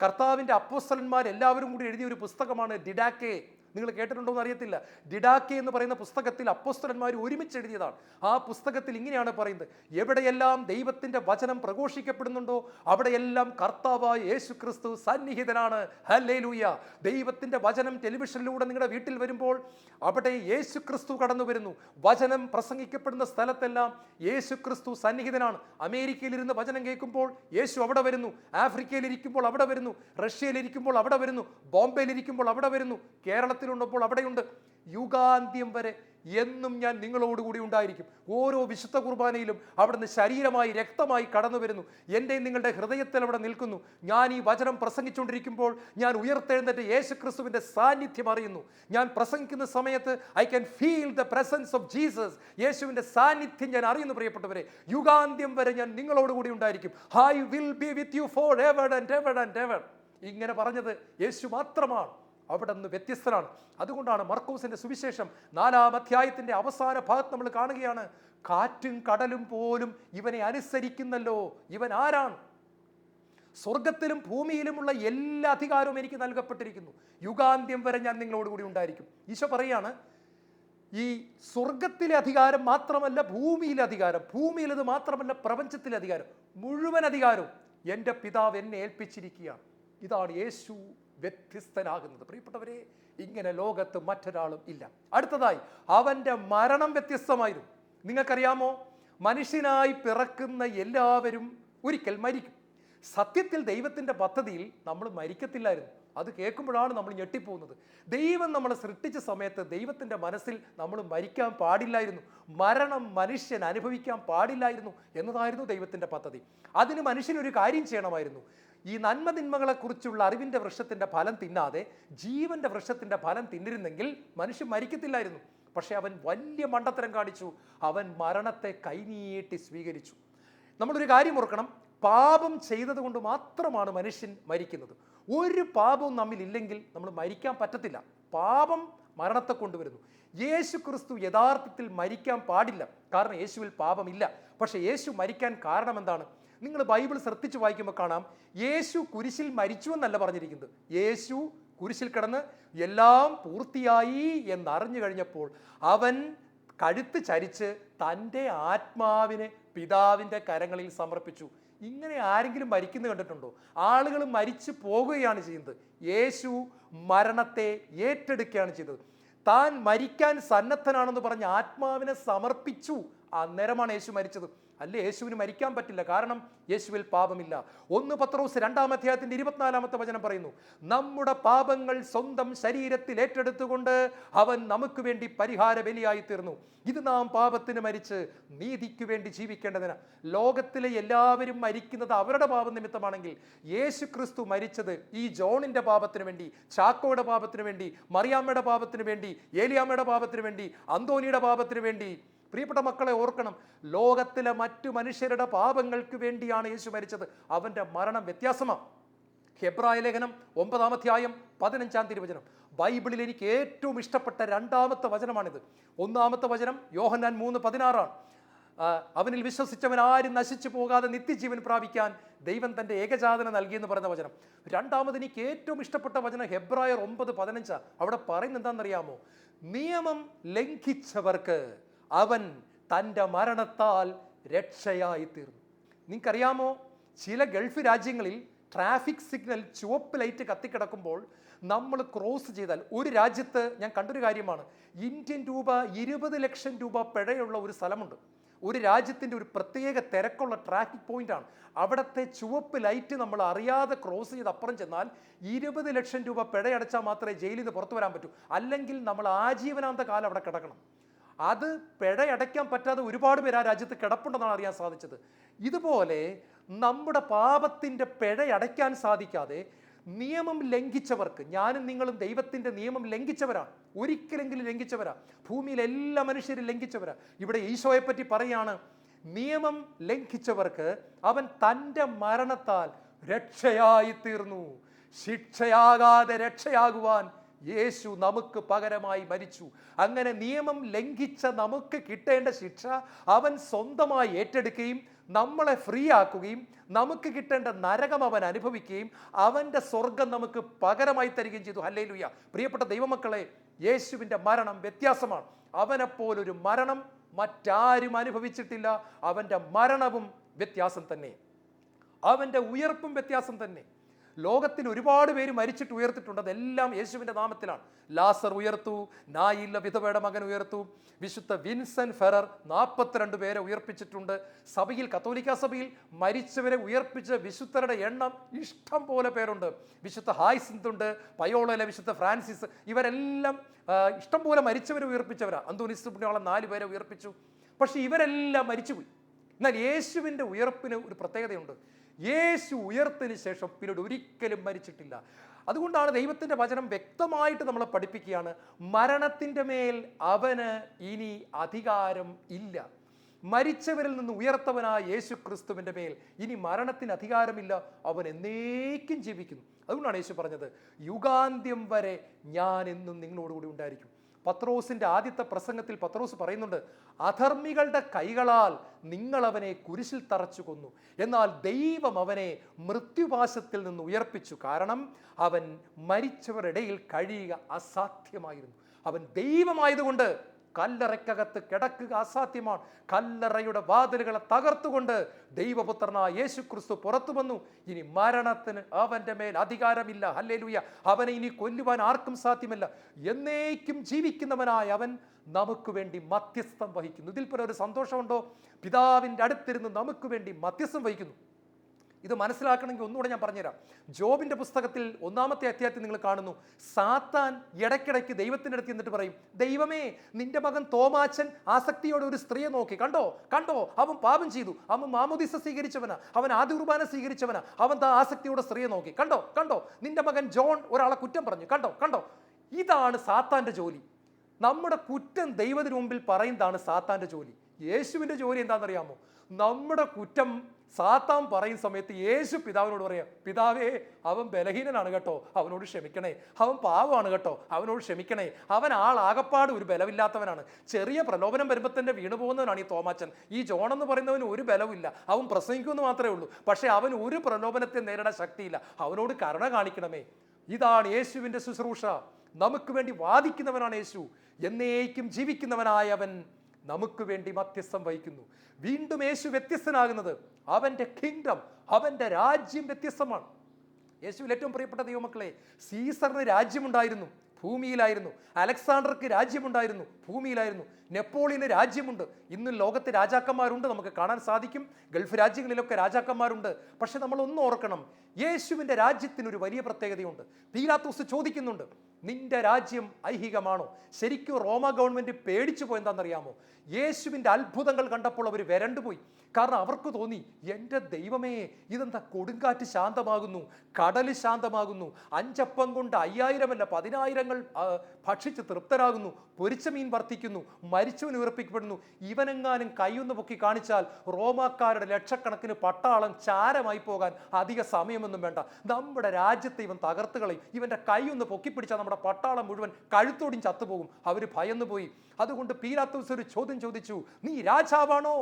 കർത്താവിൻ്റെ അപ്പോസ്തലന്മാർ എല്ലാവരും കൂടി എഴുതിയ ഒരു പുസ്തകമാണ് ഡിഡാക്കെ. നിങ്ങൾ കേട്ടിട്ടുണ്ടോ എന്ന് അറിയത്തില്ല. ഡിഡാക്കെ എന്ന് പറയുന്ന പുസ്തകത്തിൽ അപ്പോസ്തലന്മാർ ഒരുമിച്ച് എഴുതിയതാണ്. ആ പുസ്തകത്തിൽ ഇങ്ങനെയാണ് പറയുന്നത്, എവിടെയെല്ലാം ദൈവത്തിൻ്റെ വചനം പ്രഘോഷിക്കപ്പെടുന്നുണ്ടോ അവിടെയെല്ലാം കർത്താവായ യേശു ക്രിസ്തു സന്നിഹിതനാണ്. ഹല്ലേലൂയ. ദൈവത്തിൻ്റെ വചനം ടെലിവിഷനിലൂടെ നിങ്ങളുടെ വീട്ടിൽ വരുമ്പോൾ അവിടെ യേശു ക്രിസ്തു കടന്നു വരുന്നു. വചനം പ്രസംഗിക്കപ്പെടുന്ന സ്ഥലത്തെല്ലാം യേശു ക്രിസ്തു സന്നിഹിതനാണ്. അമേരിക്കയിലിരുന്ന് വചനം കേൾക്കുമ്പോൾ യേശു അവിടെ വരുന്നു. ആഫ്രിക്കയിലിരിക്കുമ്പോൾ അവിടെ വരുന്നു. റഷ്യയിലിരിക്കുമ്പോൾ അവിടെ വരുന്നു. ബോംബെയിലിരിക്കുമ്പോൾ അവിടെ വരുന്നു. കേരളത്തിലുണ്ടപ്പോൾ അവിടെയുണ്ട്. യുഗാന്ത്യം വരെ എന്നും ഞാൻ നിങ്ങളോടുകൂടി ഉണ്ടായിരിക്കും. ഓരോ വിശുദ്ധ കുർബാനയിലും അവിടുന്ന് ശരീരമായി രക്തമായി കടന്നു വരുന്നു. എൻ്റെ നിങ്ങളുടെ ഹൃദയത്തിൽ അവിടെ നിൽക്കുന്നു. ഞാൻ ഈ വചനം പ്രസംഗിച്ചുകൊണ്ടിരിക്കുമ്പോൾ ഞാൻ ഉയർത്തെഴുന്നേറ്റ് യേശു ക്രിസ്തുവിൻ്റെ സാന്നിധ്യം അറിയുന്നു. ഞാൻ പ്രസംഗിക്കുന്ന സമയത്ത് I can feel the presence of Jesus. യേശുവിൻ്റെ സാന്നിധ്യം ഞാൻ അറിയുന്നു. പ്രിയപ്പെട്ടവരെ, യുഗാന്ത്യം വരെ ഞാൻ നിങ്ങളോടുകൂടി ഉണ്ടായിരിക്കും. I will be with you for ever and ever and ever. ഇങ്ങനെ പറഞ്ഞത് യേശു മാത്രമാണ്. അവിടെ നിന്ന് വ്യത്യസ്തനാണ്. അതുകൊണ്ടാണ് മർക്കോസിന്റെ സുവിശേഷം 4-ാം അധ്യായത്തിന്റെ അവസാന ഭാഗത്ത് നമ്മൾ കാണുകയാണ്, കാറ്റും കടലും പോലും ഇവനെ അനുസരിക്കുന്നല്ലോ. ഇവൻ ആരാണ്? സ്വർഗത്തിലും ഭൂമിയിലുമുള്ള എല്ലാ അധികാരവും എനിക്ക് നൽകപ്പെട്ടിരിക്കുന്നു. യുഗാന്ത്യം വരെ ഞാൻ നിങ്ങളോടുകൂടി ഉണ്ടായിരിക്കും. ഈശോ പറയാണ്, ഈ സ്വർഗത്തിലെ അധികാരം മാത്രമല്ല ഭൂമിയിലെ അധികാരം, ഭൂമിയിലത് മാത്രമല്ല പ്രപഞ്ചത്തിലെ അധികാരം, മുഴുവൻ അധികാരവും എൻ്റെ പിതാവ് എന്നെ ഏൽപ്പിച്ചിരിക്കുകയാണ്. ഇതാണ് യേശു വ്യത്യസ്തനാകുന്നത്. പ്രിയപ്പെട്ടവരെ, ഇങ്ങനെ ലോകത്ത് മറ്റൊരാളും ഇല്ല. അടുത്തതായി, അവൻ്റെ മരണം വ്യത്യസ്തമായിരുന്നു. നിങ്ങൾക്കറിയാമോ, മനുഷ്യനായി പിറക്കുന്ന എല്ലാവരും ഒരിക്കൽ മരിക്കും. സത്യത്തിൽ ദൈവത്തിൻ്റെ പദ്ധതിയിൽ നമ്മൾ മരിക്കത്തില്ലായിരുന്നു. അത് കേൾക്കുമ്പോഴാണ് നമ്മൾ ഞെട്ടിപ്പോകുന്നത്. ദൈവം നമ്മളെ സൃഷ്ടിച്ച സമയത്ത് ദൈവത്തിൻ്റെ മനസ്സിൽ നമ്മൾ മരിക്കാൻ പാടില്ലായിരുന്നു. മരണം മനുഷ്യൻ അനുഭവിക്കാൻ പാടില്ലായിരുന്നു എന്നതായിരുന്നു ദൈവത്തിൻ്റെ പദ്ധതി. അതിന് മനുഷ്യനൊരു കാര്യം ചെയ്യണമായിരുന്നു. ഈ നന്മതിന്മകളെക്കുറിച്ചുള്ള അറിവിൻ്റെ വൃക്ഷത്തിൻ്റെ ഫലം തിന്നാതെ ജീവൻ്റെ വൃക്ഷത്തിൻ്റെ ഫലം തിന്നിരുന്നെങ്കിൽ മനുഷ്യൻ മരിക്കത്തില്ലായിരുന്നു. പക്ഷെ അവൻ വലിയ മണ്ടത്തരം കാണിച്ചു. അവൻ മരണത്തെ കൈനീട്ടി സ്വീകരിച്ചു. നമ്മളൊരു കാര്യം ഓർക്കണം, പാപം ചെയ്തത് കൊണ്ട് മാത്രമാണ് മനുഷ്യൻ മരിക്കുന്നത്. ഒരു പാപവും നമ്മിലില്ലെങ്കിൽ നമ്മൾ മരിക്കാൻ പറ്റത്തില്ല. പാപം മരണത്തെ കൊണ്ടുവരുന്നു. യേശു ക്രിസ്തു യഥാർത്ഥത്തിൽ മരിക്കാൻ പാടില്ല, കാരണം യേശുവിൽ പാപമില്ല. പക്ഷെ യേശു മരിക്കാൻ കാരണം എന്താണ്? നിങ്ങൾ ബൈബിൾ ശ്രദ്ധിച്ച് വായിക്കുമ്പോൾ കാണാം, യേശു കുരിശിൽ മരിച്ചു എന്നല്ല പറഞ്ഞിരിക്കുന്നത്. യേശു കുരിശിൽ കിടന്ന് എല്ലാം പൂർത്തിയായി എന്നറിഞ്ഞു കഴിഞ്ഞപ്പോൾ അവൻ കഴുത്ത് ചരിച്ച് തൻ്റെ ആത്മാവിനെ പിതാവിൻ്റെ കരങ്ങളിൽ സമർപ്പിച്ചു. ഇങ്ങനെ ആരെങ്കിലും മരിക്കുന്നത് കണ്ടിട്ടുണ്ടോ? ആളുകൾ മരിച്ചു പോകുകയാണ് ചെയ്യുന്നത്. യേശു മരണത്തെ ഏറ്റെടുക്കുകയാണ് ചെയ്തത്. താൻ മരിക്കാൻ സന്നദ്ധനാണെന്ന് പറഞ്ഞ് ആത്മാവിനെ സമർപ്പിച്ചു. അന്നേരമാണ് യേശു മരിച്ചത്. അല്ലേ, യേശുവിന് മരിക്കാൻ പറ്റില്ല, കാരണം യേശുവിൽ പാപമില്ല. 1 പത്രോസ് 2-ാം അധ്യായത്തിന്റെ 24-ാമത്തെ വചനം പറയുന്നു, നമ്മുടെ പാപങ്ങൾ സ്വന്തം ശരീരത്തിൽ ഏറ്റെടുത്തുകൊണ്ട് അവൻ നമുക്ക് വേണ്ടി പരിഹാര ബലിയായി തീർന്നു. ഇത് നാം പാപത്തിന് മരിച്ച് നീതിക്ക് വേണ്ടി ജീവിക്കേണ്ടതിന്. ലോകത്തിലെ എല്ലാവരും മരിക്കുന്നത് അവരുടെ പാപ നിമിത്തമാണെങ്കിൽ യേശു ക്രിസ്തു മരിച്ചത് ഈ ജോണിന്റെ പാപത്തിന് വേണ്ടി, ചാക്കോയുടെ പാപത്തിന് വേണ്ടി, മറിയാമ്മയുടെ പാപത്തിന് വേണ്ടി, ഏലിയാമ്മയുടെ പാപത്തിന് വേണ്ടി, അന്തോനിയുടെ പാപത്തിന് വേണ്ടി. പ്രിയപ്പെട്ട മക്കളെ ഓർക്കണം, ലോകത്തിലെ മറ്റു മനുഷ്യരുടെ പാപങ്ങൾക്ക് വേണ്ടിയാണ് യേശു മരിച്ചത്. അവൻ്റെ മരണം വ്യത്യാസമാണ്. ഹെബ്രായ ലേഖനം 9-ാം അധ്യായം 15-ാം തിരുവചനം, ബൈബിളിൽ എനിക്ക് ഏറ്റവും ഇഷ്ടപ്പെട്ട 2-ാമത്തെ വചനമാണിത്. 1-ാമത്തെ വചനം യോഹന്നാൻ 3:16 അവനിൽ വിശ്വസിച്ചവൻ ആരും നശിച്ചു പോകാതെ നിത്യജീവൻ പ്രാപിക്കാൻ ദൈവം തൻ്റെ ഏകജാതന നൽകിയെന്ന് പറയുന്ന വചനം. 2-ാമത് എനിക്ക് ഏറ്റവും ഇഷ്ടപ്പെട്ട വചനം ഹെബ്രായർ 9:15. അവിടെ പറയുന്നത് എന്താണെന്നറിയാമോ? നിയമം ലംഘിച്ചവർക്ക് അവൻ തൻ്റെ മരണത്താൽ രക്ഷയായി തീർന്നു. നിങ്ങൾക്കറിയാമോ, ചില ഗൾഫ് രാജ്യങ്ങളിൽ ട്രാഫിക് സിഗ്നൽ ചുവപ്പ് ലൈറ്റ് കത്തിക്കിടക്കുമ്പോൾ നമ്മൾ ക്രോസ് ചെയ്താൽ, ഒരു രാജ്യത്ത് ഞാൻ കണ്ടൊരു കാര്യമാണ്, ഇന്ത്യൻ രൂപ 20 ലക്ഷം രൂപ പിഴയുള്ള ഒരു സ്ഥലമുണ്ട്. ഒരു രാജ്യത്തിൻ്റെ ഒരു പ്രത്യേക തിരക്കുള്ള ട്രാഫിക് പോയിന്റാണ്. അവിടുത്തെ ചുവപ്പ് ലൈറ്റ് നമ്മൾ അറിയാതെ ക്രോസ് ചെയ്ത് അപ്പുറം ചെന്നാൽ 20 ലക്ഷം രൂപ പിഴയടച്ചാൽ മാത്രമേ ജയിലിൽ നിന്ന് പുറത്തു വരാൻ പറ്റൂ. അല്ലെങ്കിൽ നമ്മൾ ആജീവനാന്ത കാലം അവിടെ കിടക്കണം. അത് പിഴയടയ്ക്കാൻ പറ്റാതെ ഒരുപാട് പേര് ആ രാജ്യത്ത് കിടപ്പുണ്ടെന്നാണ് അറിയാൻ സാധിച്ചത്. ഇതുപോലെ നമ്മുടെ പാപത്തിൻ്റെ പിഴയടയ്ക്കാൻ സാധിക്കാതെ നിയമം ലംഘിച്ചവർക്ക്, ഞാനും നിങ്ങളും ദൈവത്തിൻ്റെ നിയമം ലംഘിച്ചവരാണ്, ഒരിക്കലെങ്കിലും ലംഘിച്ചവരാ, ഭൂമിയിൽ എല്ലാ മനുഷ്യരും ലംഘിച്ചവരാ. ഇവിടെ ഈശോയെ പറ്റി പറയാണ്, നിയമം ലംഘിച്ചവർക്ക് അവൻ തൻ്റെ മരണത്താൽ രക്ഷയായി തീർന്നു. ശിക്ഷയാകാതെ രക്ഷയാകുവാൻ യേശു നമുക്ക് പകരമായി മരിച്ചു. അങ്ങനെ നിയമം ലംഘിച്ച നമുക്ക് കിട്ടേണ്ട ശിക്ഷ അവൻ സ്വന്തമായി ഏറ്റെടുക്കുകയും നമ്മളെ ഫ്രീ ആക്കുകയും നമുക്ക് കിട്ടേണ്ട നരകം അവൻ അനുഭവിക്കുകയും അവൻ്റെ സ്വർഗം നമുക്ക് പകരമായി തരികയും ചെയ്തു. ഹല്ലേലൂയ. പ്രിയപ്പെട്ട ദൈവമക്കളെ, യേശുവിൻ്റെ മരണം വ്യത്യാസമാണ്. അവനെപ്പോലൊരു മരണം മറ്റാരും അനുഭവിച്ചിട്ടില്ല. അവൻ്റെ മരണവും വ്യത്യാസം തന്നെ, അവൻ്റെ ഉയർപ്പും വ്യത്യാസം തന്നെ. ലോകത്തിൽ ഒരുപാട് പേര് മരിച്ചിട്ട് ഉയർത്തിട്ടുണ്ട്, അതെല്ലാം യേശുവിൻ്റെ നാമത്തിലാണ്. ലാസർ ഉയർത്തു, നായില്ല വിധവയുടെ മകൻ ഉയർത്തു, വിശുദ്ധ വിൻസെന്റ് ഫെറർ 42 പേരെ ഉയർപ്പിച്ചിട്ടുണ്ട്. സഭയിൽ, കത്തോലിക്ക സഭയിൽ മരിച്ചവരെ ഉയർപ്പിച്ച വിശുദ്ധരുടെ എണ്ണം ഇഷ്ടം പോലെ പേരുണ്ട്. വിശുദ്ധ ഹായ്സിന്ത് ഉണ്ട്, പയോളയിലെ വിശുദ്ധ ഫ്രാൻസിസ്, ഇവരെല്ലാം ഇഷ്ടം പോലെ മരിച്ചവരെ ഉയർപ്പിച്ചവരാ. അന്തോണീസ് പുണ്യാളൻ 4 പേരെ ഉയർപ്പിച്ചു. പക്ഷെ ഇവരെല്ലാം മരിച്ചുപോയി. എന്നാൽ യേശുവിൻ്റെ ഉയർപ്പിന് ഒരു പ്രത്യേകതയുണ്ട്. യേശു ഉയർത്തിന് ശേഷം പിന്നീട് ഒരിക്കലും മരിച്ചിട്ടില്ല. അതുകൊണ്ടാണ് ദൈവത്തിൻ്റെ വചനം വ്യക്തമായിട്ട് നമ്മളെ പഠിപ്പിക്കുകയാണ്, മരണത്തിൻ്റെ മേൽ അവന് ഇനി അധികാരം ഇല്ല. മരിച്ചവരിൽ നിന്ന് ഉയർത്തവനായ യേശു ക്രിസ്തുവിൻ്റെ മേൽ ഇനി മരണത്തിന് അധികാരമില്ല, അവൻ എന്നേക്കും ജീവിക്കുന്നു. അതുകൊണ്ടാണ് യേശു പറഞ്ഞത്, യുഗാന്ത്യം വരെ ഞാൻ എന്നും നിങ്ങളോടുകൂടി ഉണ്ടായിരിക്കും. പത്രോസിൻ്റെ ആദ്യത്തെ പ്രസംഗത്തിൽ പത്രോസ് പറയുന്നുണ്ട്, അധർമ്മികളുടെ കൈകളാൽ നിങ്ങൾ അവനെ കുരിശിൽ തറച്ചു കൊന്നു, എന്നാൽ ദൈവം അവനെ മൃത്യുപാശത്തിൽ നിന്ന് ഉയർപ്പിച്ചു. കാരണം അവൻ മരിച്ചവരുടെ ഇടയിൽ കഴിയുക അസാധ്യമായിരുന്നു. അവൻ ദൈവമായതുകൊണ്ട് കല്ലറയ്ക്കകത്ത് കിടക്കുക അസാധ്യമാണ്. കല്ലറയുടെ വാതിലുകളെ തകർത്തുകൊണ്ട് ദൈവപുത്രനായ യേശു ക്രിസ്തു പുറത്തു വന്നു. ഇനി മരണത്തിന് അവൻ്റെ മേൽ അധികാരമില്ല. ഹല്ലേലൂയ. അവനെ ഇനി കൊല്ലുവാൻ ആർക്കും സാധ്യമല്ല. എന്നേക്കും ജീവിക്കുന്നവനായ അവൻ നമുക്ക് വേണ്ടി മധ്യസ്ഥം വഹിക്കുന്നു. ഇതിൽ പോലെ ഒരു സന്തോഷമുണ്ടോ? പിതാവിൻ്റെ അടുത്തിരുന്ന് നമുക്ക് വേണ്ടി മധ്യസ്ഥം വഹിക്കുന്നു. ഇത് മനസ്സിലാക്കണമെങ്കിൽ ഒന്നുകൂടെ ഞാൻ പറഞ്ഞുതരാം. ജോബിൻ്റെ പുസ്തകത്തിൽ 1-ാമത്തെ അധ്യായത്തിൽ നിങ്ങൾ കാണുന്നു, സാത്താൻ ഇടയ്ക്കിടയ്ക്ക് ദൈവത്തിൻ്റെ അടുത്ത് എന്നിട്ട് പറയും, ദൈവമേ, നിന്റെ മകൻ തോമാച്ചൻ ആസക്തിയോടെ ഒരു സ്ത്രീയെ നോക്കി, കണ്ടോ കണ്ടോ, അവൻ പാപം ചെയ്തു, അവൻ മാമോദിസ സ്വീകരിച്ചവനാ, അവൻ ആദ്യ കുർബാന സ്വീകരിച്ചവനാ, അവൻ ആസക്തിയോടെ സ്ത്രീയെ നോക്കി, കണ്ടോ കണ്ടോ, നിന്റെ മകൻ ജോൺ ഒരാളെ കുറ്റം പറഞ്ഞു, കണ്ടോ കണ്ടോ. ഇതാണ് സാത്താൻ്റെ ജോലി. നമ്മുടെ കുറ്റം ദൈവത്തിന് മുമ്പിൽ പറയുന്നതാണ് സാത്താൻ്റെ ജോലി. യേശുവിൻ്റെ ജോലി എന്താണെന്നറിയാമോ? നമ്മുടെ കുറ്റം സാത്താൻ പറയുന്ന സമയത്ത് യേശു പിതാവിനോട് പറയാം, പിതാവേ, അവൻ ബലഹീനനാണ് കേട്ടോ, അവനോട് ക്ഷമിക്കണേ. അവൻ പാവമാണ് കേട്ടോ, അവനോട് ക്ഷമിക്കണേ. അവൻ ആകപ്പാട് ഒരു ബലമില്ലാത്തവനാണ്. ചെറിയ പ്രലോഭനം വരുമ്പോൾ തന്നെ വീണു പോകുന്നവനാണ് ഈ തോമാച്ചൻ. ഈ ജോൺ എന്ന് പറയുന്നവന് ഒരു ബലമില്ല, അവൻ പ്രസംഗിക്കുമെന്ന് മാത്രമേ ഉള്ളൂ. പക്ഷേ അവൻ ഒരു പ്രലോഭനത്തെ നേരിടാൻ ശക്തിയില്ല. അവനോട് കരുണ കാണിക്കണമേ. ഇതാണ് യേശുവിൻ്റെ ശുശ്രൂഷ. നമുക്ക് വേണ്ടി വാദിക്കുന്നവനാണ് യേശു. എന്നേക്കും ജീവിക്കുന്നവനായ അവൻ നമുക്ക് വേണ്ടി മധ്യസ്ഥം വഹിക്കുന്നു. വീണ്ടും യേശു വ്യത്യസ്തനാകുന്നത്, അവൻ്റെ കിങ്ഡം, അവൻ്റെ രാജ്യം വ്യത്യസ്തമാണ്. യേശുവിൽ ഏറ്റവും പ്രിയപ്പെട്ട ദൈവമക്കളെ, സീസറിന് രാജ്യമുണ്ടായിരുന്നു, ഭൂമിയിലായിരുന്നു. അലക്സാണ്ടർക്ക് രാജ്യമുണ്ടായിരുന്നു, ഭൂമിയിലായിരുന്നു. നെപ്പോളിയന് രാജ്യമുണ്ട്. ഇന്നും ലോകത്ത് രാജാക്കന്മാരുണ്ട്, നമുക്ക് കാണാൻ സാധിക്കും. ഗൾഫ് രാജ്യങ്ങളിലൊക്കെ രാജാക്കന്മാരുണ്ട്. പക്ഷെ നമ്മൾ ഒന്ന് ഓർക്കണം, യേശുവിൻ്റെ രാജ്യത്തിനൊരു വലിയ പ്രത്യേകതയുണ്ട്. പീലാത്തോസ് ചോദിക്കുന്നുണ്ട്, നിന്റെ രാജ്യം ഐഹികമാണോ? ശരിക്കും റോമ ഗവൺമെന്റ് പേടിച്ചു പോയെന്താണെന്നറിയാമോ? യേശുവിൻ്റെ അത്ഭുതങ്ങൾ കണ്ടപ്പോൾ അവർ വരണ്ടുപോയി. കാരണം അവർക്ക് തോന്നി, എൻ്റെ ദൈവമേ, ഇതെന്താ, കൊടുങ്കാറ്റ് ശാന്തമാകുന്നു, കടൽ ശാന്തമാകുന്നു, 5 അപ്പം കൊണ്ട് 5000 അല്ല 10000 ഭക്ഷിച്ച് തൃപ്തരാകുന്നു, പൊരിച്ച മീൻ വർദ്ധിക്കുന്നു, മരിച്ചവൻ ഉയർപ്പിക്കപ്പെടുന്നു. ഇവനെങ്ങാനും കൈയൊന്ന് പൊക്കി കാണിച്ചാൽ റോമാക്കാരുടെ ലക്ഷക്കണക്കിന് പട്ടാളം ചാരമായി പോകാൻ അധിക സമയമൊന്നും വേണ്ട. നമ്മുടെ രാജ്യത്തെ ഇവൻ തകർത്ത് കളയും. ഇവൻ്റെ കൈയൊന്ന് പൊക്കിപ്പിടിച്ചാൽ നമ്മുടെ പട്ടാളം മുഴുവൻ കഴുത്തോടിയും ചത്തുപോകും. അവർ ഭയന്നു പോയി. അതുകൊണ്ട് പീലാത്തോസ് ഒരു ചോദ്യം ചോദിച്ചു, നീ രാജാവാണോ?